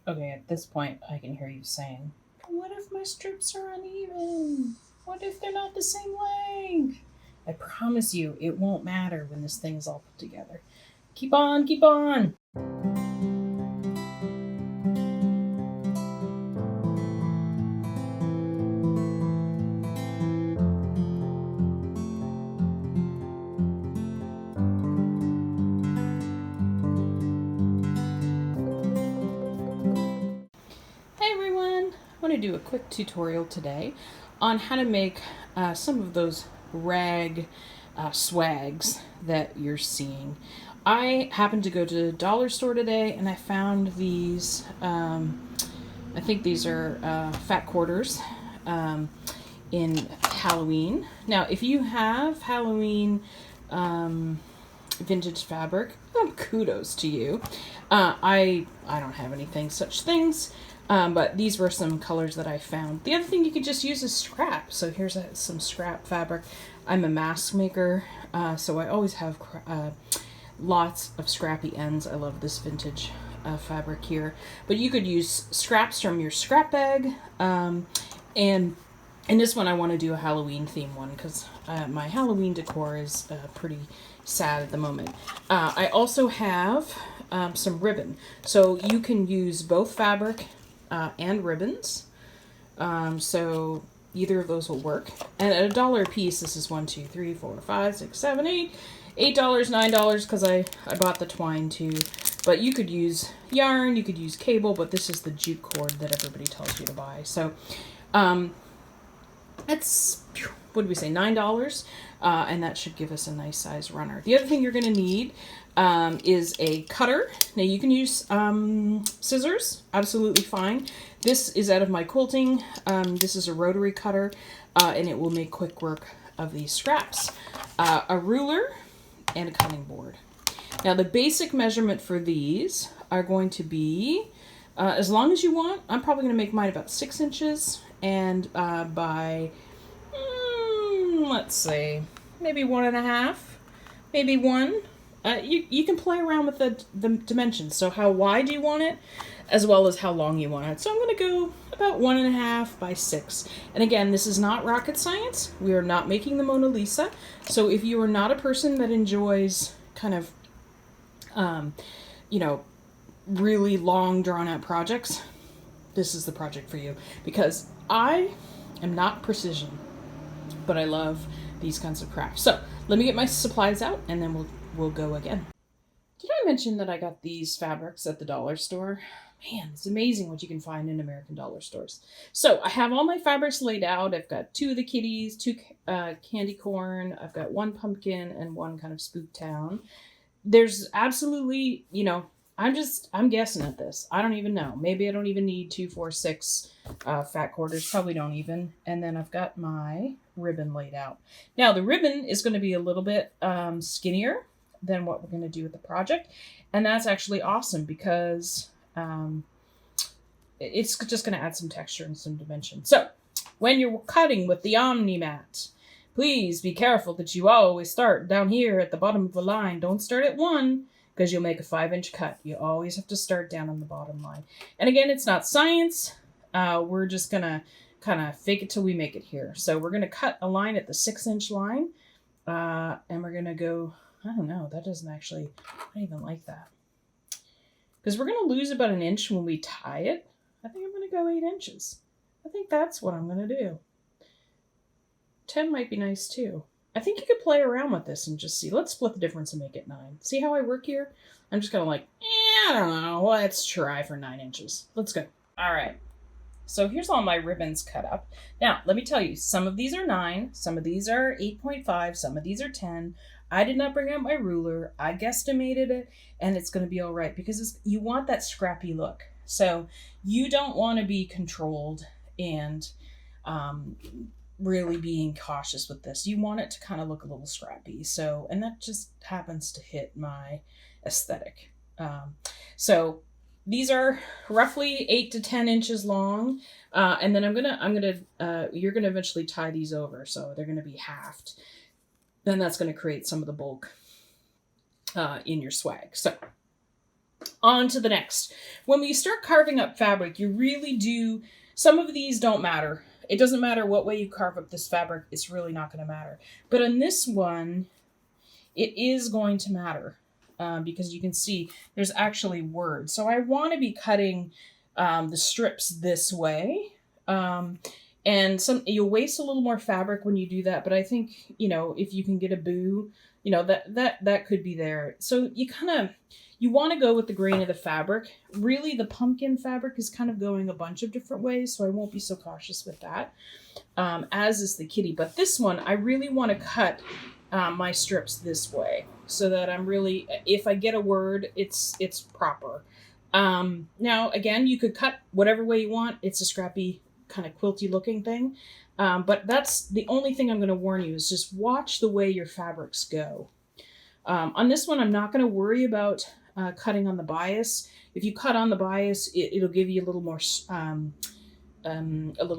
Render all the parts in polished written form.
Okay, at this point, I can hear you saying, "What if my strips are uneven? What if they're not the same length?" I promise you, it won't matter when this thing is all put together. Keep on, keep on. Hey everyone! I want to do a quick tutorial today on how to make some of those rag swags that you're seeing. I happened to go to the dollar store today and I found these, I think these are fat quarters in Halloween. Now, if you have Halloween vintage fabric, kudos to you. I don't have anything such things, but these were some colors that I found. The other thing you could just use is scrap. So here's some scrap fabric. I'm a mask maker, so I always have lots of scrappy ends. I love this vintage fabric here, but you could use scraps from your scrap bag, and in this one I want to do a Halloween theme one because my Halloween decor is pretty sad at the moment. I also have some ribbon, so you can use both fabric and ribbons. So either of those will work. And at $1 a piece, this is 1, 2, 3, 4, 5, 6, 7, 8. $8, $9 because I bought the twine too. But you could use yarn, you could use cable, but this is the jute cord that everybody tells you to buy. So that's, what did we say, $9? And that should give us a nice size runner. The other thing you're going to need is a cutter. Now you can use scissors, absolutely fine. This is out of my quilting. This is a rotary cutter, and it will make quick work of these scraps. A ruler and a cutting board. Now the basic measurement for these are going to be, as long as you want, I'm probably going to make mine about 6 inches, and by, let's say, maybe 1.5, maybe 1. You can play around with the dimensions. So how wide do you want it, as well as how long you want it. So I'm going to go about 1.5 by 6. And again, this is not rocket science. We are not making the Mona Lisa. So if you are not a person that enjoys kind of, really long drawn out projects, this is the project for you, because I am not precision, but I love these kinds of crafts. So let me get my supplies out and then we'll go again. Did I mention that I got these fabrics at the dollar store? Man, it's amazing what you can find in American dollar stores. So I have all my fabrics laid out. I've got 2 of the kitties, 2 candy corn. I've got 1 pumpkin and 1 kind of spook town. There's absolutely, I'm guessing at this. I don't even know. Maybe I don't even need 2, 4, 6 fat quarters. Probably don't even. And then I've got my ribbon laid out. Now the ribbon is going to be a little bit skinnier than what we're going to do with the project. And that's actually awesome because it's just going to add some texture and some dimension. So when you're cutting with the Omni mat, please be careful that you always start down here at the bottom of the line. Don't start at 1 because you'll make a 5-inch cut. You always have to start down on the bottom line. And again, it's not science. We're just going to kind of fake it till we make it here. So we're going to cut a line at the 6-inch line. And we're going to go, I don't know, that doesn't actually, I don't even like that. Because we're going to lose about 1 inch when we tie it. I think I'm going to go 8 inches. I think that's what I'm going to do. 10 might be nice too. I think you could play around with this and just see. Let's split the difference and make it 9. See how I work here? I'm just going to I don't know. Let's try for 9 inches. Let's go. All right. So here's all my ribbons cut up. Now, let me tell you, some of these are 9, some of these are 8.5, some of these are 10. I did not bring out my ruler. I guesstimated it, and it's going to be all right because you want that scrappy look. So you don't want to be controlled and really being cautious with this. You want it to kind of look a little scrappy. So, and that just happens to hit my aesthetic. So these are roughly 8 to 10 inches long. And then you're gonna eventually tie these over. So they're gonna be halved. Then that's gonna create some of the bulk in your swag. So On to the next. When we start carving up fabric, you really do, some of these don't matter. It doesn't matter what way you carve up this fabric, it's really not going to matter. But on this one, it is going to matter because you can see there's actually words. So I want to be cutting the strips this way. And you'll waste a little more fabric when you do that, but I think, if you can get a boo, that could be there. So you want to go with the grain of the fabric. Really, the pumpkin fabric is kind of going a bunch of different ways, so I won't be so cautious with that, as is the kitty. But this one, I really want to cut my strips this way so that I'm really, if I get a word, it's proper. Now, again, you could cut whatever way you want. It's a scrappy kind of quilty looking thing. But that's the only thing I'm going to warn you is just watch the way your fabrics go. On this one, I'm not going to worry about cutting on the bias. If you cut on the bias, it'll give you a little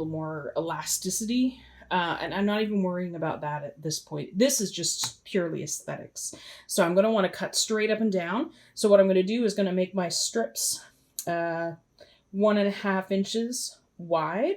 more elasticity. And I'm not even worrying about that at this point. This is just purely aesthetics. So I'm going to want to cut straight up and down. So what I'm going to do is going to make my strips 1.5 inches wide.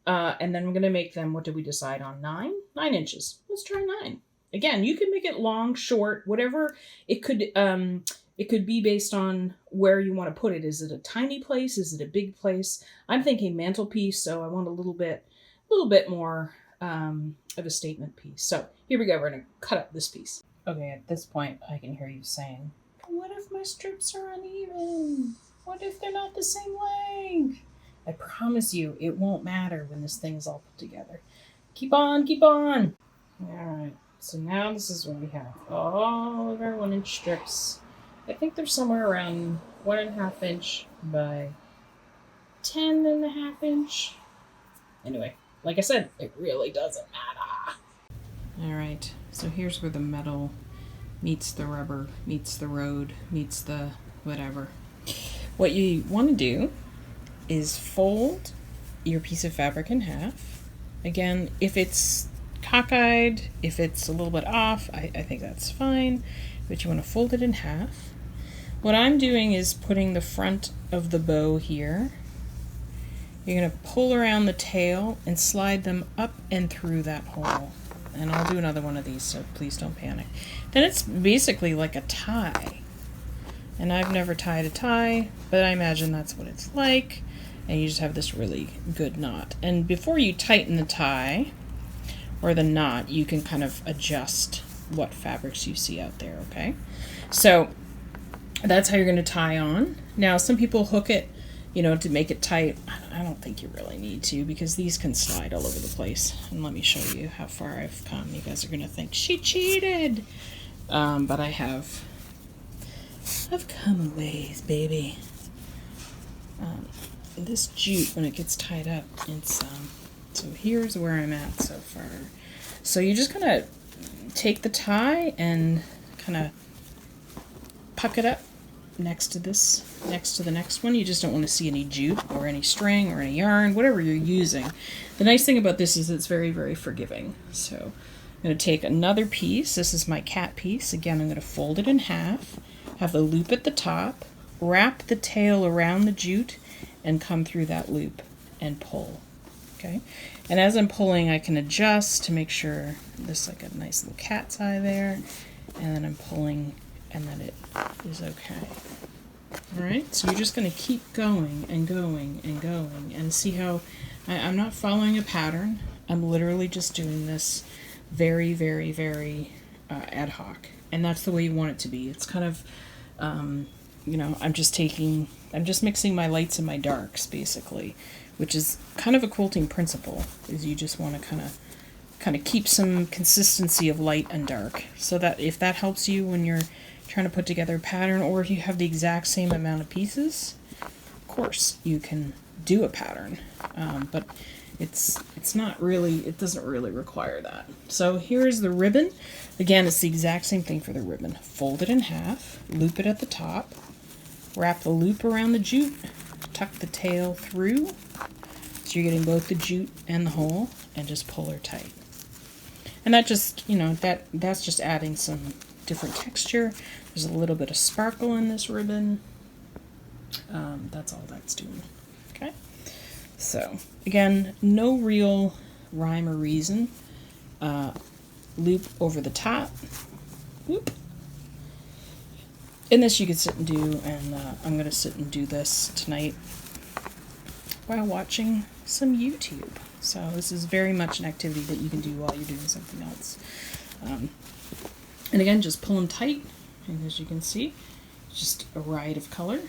And then I'm going to make them, what did we decide on? 9 inches. Let's try 9. Again, you can make it long, short, whatever. It could be based on where you want to put it. Is it a tiny place? Is it a big place? I'm thinking mantelpiece, so I want a little bit more of a statement piece. So here we go. We're going to cut up this piece. Okay, at this point, I can hear you saying, what if my strips are uneven? What if they're not the same length? I promise you, it won't matter when this thing's all put together. Keep on, keep on. All right. So now this is what we have. All of our 1-inch strips. I think they're somewhere around 1.5 inch by 10.5 inch. Anyway, like I said, it really doesn't matter. All right. So here's where the metal meets the rubber, meets the road, meets the whatever. What you want to do is fold your piece of fabric in half. Again, if it's cockeyed, if it's a little bit off, I think that's fine, but you want to fold it in half. What I'm doing is putting the front of the bow here. You're going to pull around the tail and slide them up and through that hole. And I'll do another one of these, so please don't panic. Then it's basically like a tie. And I've never tied a tie, but I imagine that's what it's like. And you just have this really good knot. And before you tighten the tie or the knot, you can kind of adjust what fabrics you see out there, okay? So that's how you're going to tie on. Now, some people hook it, to make it tight. I don't think you really need to because these can slide all over the place. And let me show you how far I've come. You guys are going to think, she cheated. But I've come a ways, baby. This jute, when it gets tied up, it's so here's where I'm at so far. So you're just gonna take the tie and kind of puck it up next to the next one. You just don't want to see any jute or any string or any yarn, whatever you're using. The nice thing about this is it's very, very forgiving. So I'm going to take another piece. This is my cat piece. Again, I'm going to fold it in half, have the loop at the top, wrap the tail around the jute, and come through that loop and pull. Okay, and as I'm pulling, I can adjust to make sure there's like a nice little cat's eye there, and then I'm pulling, and then it is okay. All right, so you're just going to keep going and going and going, and see how I'm not following a pattern. I'm literally just doing this very, very, very ad hoc, and that's the way you want it to be. It's kind of, I'm just mixing my lights and my darks, basically, which is kind of a quilting principle, is you just want to kind of keep some consistency of light and dark, so that if that helps you when you're trying to put together a pattern, or if you have the exact same amount of pieces, of course you can do a pattern, but it's not really, it doesn't really require that. So here's the ribbon. Again, it's the exact same thing for the ribbon. Fold it in half, loop it at the top, wrap the loop around the jute, tuck the tail through, so you're getting both the jute and the hole, and just pull her tight. And that just, that's just adding some different texture. There's a little bit of sparkle in this ribbon. That's all that's doing. Okay. So again, no real rhyme or reason. Loop over the top. Whoop. And this you could sit and do, and I'm going to sit and do this tonight while watching some YouTube. So this is very much an activity that you can do while you're doing something else. And again, just pull them tight, and as you can see, just a riot of color.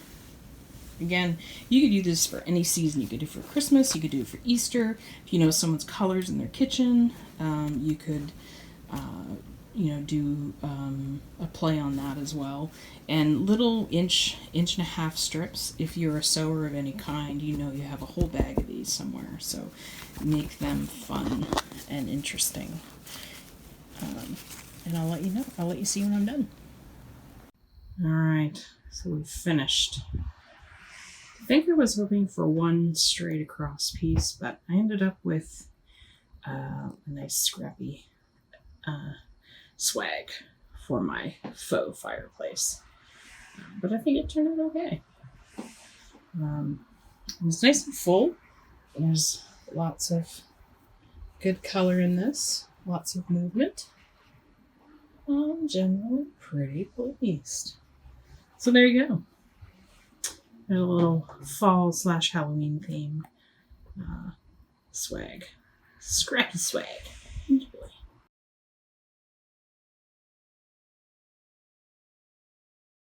Again, you could do this for any season. You could do it for Christmas, you could do it for Easter. If you know someone's colors in their kitchen, you could do a play on that as well. And little inch and a half strips, if you're a sewer of any kind, you know you have a whole bag of these somewhere. So make them fun and interesting. And I'll let you know. I'll let you see when I'm done. All right, so we've finished. I think I was hoping for one straight across piece, but I ended up with a nice scrappy swag for my faux fireplace. But I think it turned out okay. It's nice and full. There's lots of good color in this, lots of movement. I'm generally pretty pleased. So there you go. Got a little fall/Halloween theme swag. Scrappy swag.